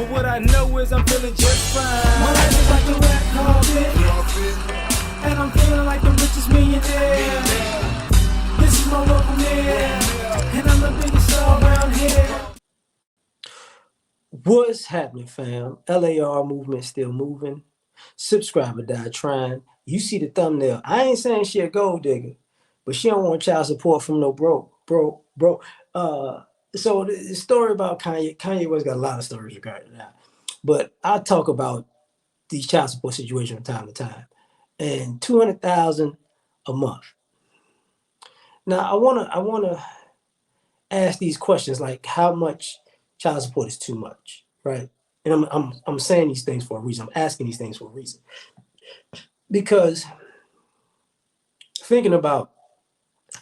But what I know is I'm feeling just fine. My life is like a red carpet, and I'm feeling like the richest millionaire. This is my local mayor, and I'm the biggest star around here. What's happening, fam? L.A.R. movement still moving. Subscriber died trying. You see the thumbnail. I ain't saying she a gold digger, but she don't want child support from no bro. So the story about Kanye. Kanye West got a lot of stories regarding that, but I talk about these child support situations from time to time, and 200,000 a month. Now I wanna ask these questions like how much child support is too much, right? And I'm saying these things for a reason. I'm asking these things for a reason because thinking about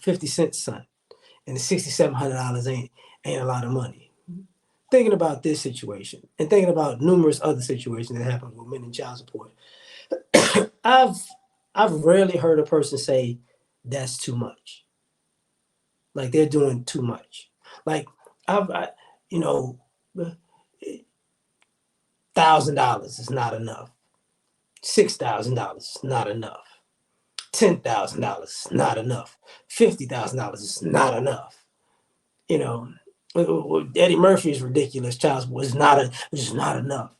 50 Cent's son and the $6,700 ain't a lot of money. Thinking about this situation and thinking about numerous other situations that happen with men in child support, I've I've rarely heard a person say that's too much. Like they're doing too much. Like I you know, $1,000 is not enough. $6,000 is not enough. $10,000 is not enough. $50,000 is not enough. You know, Eddie Murphy is ridiculous. Child support is not enough.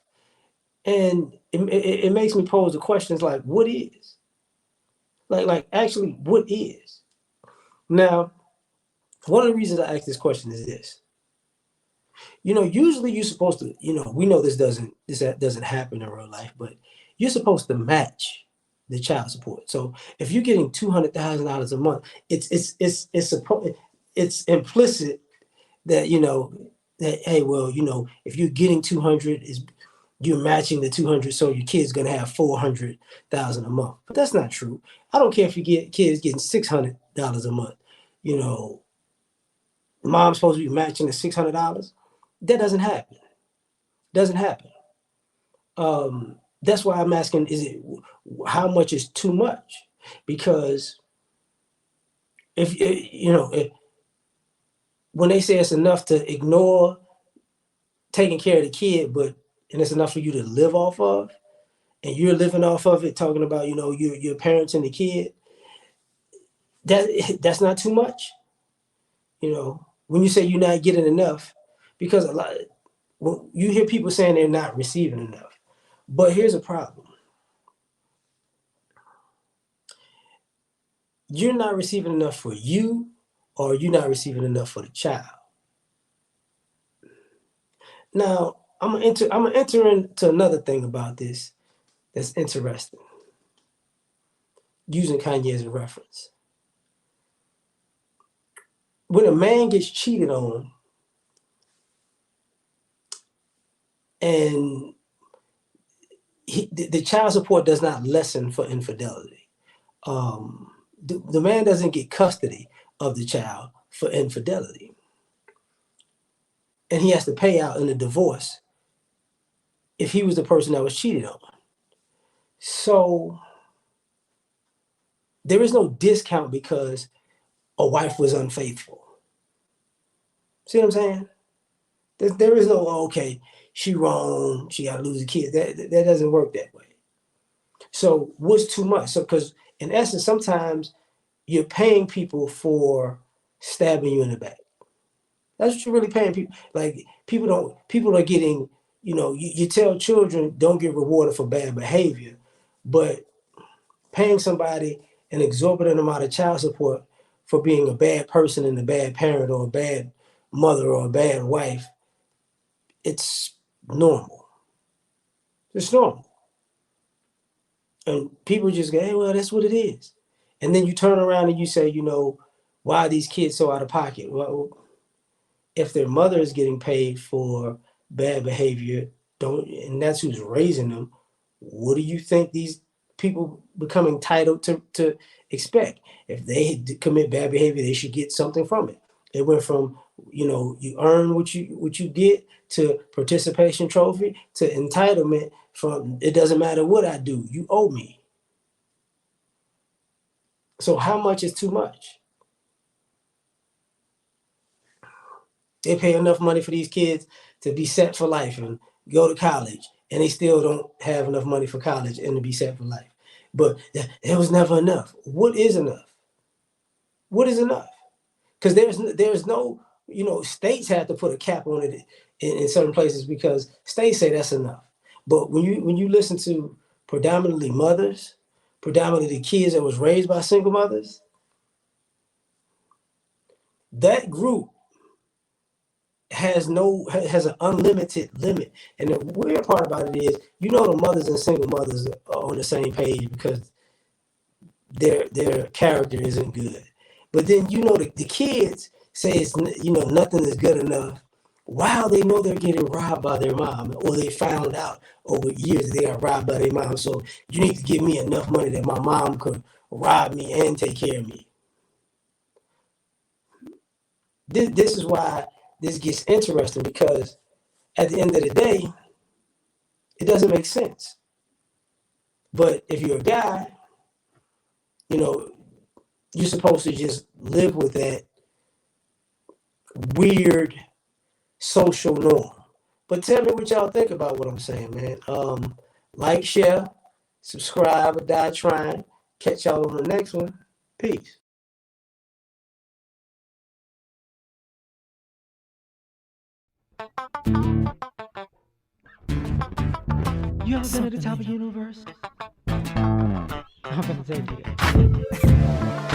And it makes me pose the questions like, what is? Like actually, what is? Now, one of the reasons I ask this question is this. Usually you're supposed to, we know this doesn't happen in real life, but you're supposed to match the child support. So if you're getting $200,000 a month, it's implicit that that hey, well, if you're getting 200, is you're matching the 200, so your kid's gonna have 400,000 a month. But that's not true. I don't care if you get kids getting $600 a month. You know, the mom's supposed to be matching the $600. That doesn't happen. Doesn't happen. That's why I'm asking: is it how much is too much? Because if when they say it's enough to ignore taking care of the kid, and it's enough for you to live off of, and you're living off of it, talking about your parents and the kid, that's not too much. When you say you're not getting enough, because a lot when you hear people saying they're not receiving enough, but here's a problem: you're not receiving enough for you, or you're not receiving enough for the child. Now, I'm gonna enter into another thing about this that's interesting, using Kanye as a reference. When a man gets cheated on and the child support does not lessen for infidelity, the man doesn't get custody of the child for infidelity, and he has to pay out in a divorce if he was the person that was cheated on. So there is no discount because a wife was unfaithful. See what I'm saying? There is no, oh, okay, she wrong, she got to lose a kid. That doesn't work that way. So what's too much? So because in essence, sometimes you're paying people for stabbing you in the back. That's what you're really paying people. Like people are getting, you tell children don't get rewarded for bad behavior, but paying somebody an exorbitant amount of child support for being a bad person and a bad parent or a bad mother or a bad wife, it's normal. It's normal. And people just go, hey, well, that's what it is. And then you turn around and you say, why are these kids so out of pocket? Well, if their mother is getting paid for bad behavior, and that's who's raising them, what do you think these people become entitled to expect? If they commit bad behavior, they should get something from it. It went from, you earn what you get, to participation trophy, to entitlement, from it doesn't matter what I do, you owe me. So how much is too much? They pay enough money for these kids to be set for life, and go to college, and they still don't have enough money for college and to be set for life. But there was never enough. What is enough? What is enough? Because there's no, states have to put a cap on it in certain places because states say that's enough. But when you listen to predominantly mothers, predominantly kids that was raised by single mothers, that group has an unlimited limit. And the weird part about it is, the mothers and single mothers are on the same page because their character isn't good. But then the kids say it's nothing is good enough. While they know they're getting robbed by their mom, or they found out over years they got robbed by their mom. So you need to give me enough money that my mom could rob me and take care of me. This is why this gets interesting, because at the end of the day, it doesn't make sense. But if you're a guy, you're supposed to just live with that weird social norm. But tell me what y'all think about what I'm saying, man. Like, share, subscribe, or die trying. Catch y'all on the next one. Peace. You ever been at the top of the universe? I'm gonna tell you that.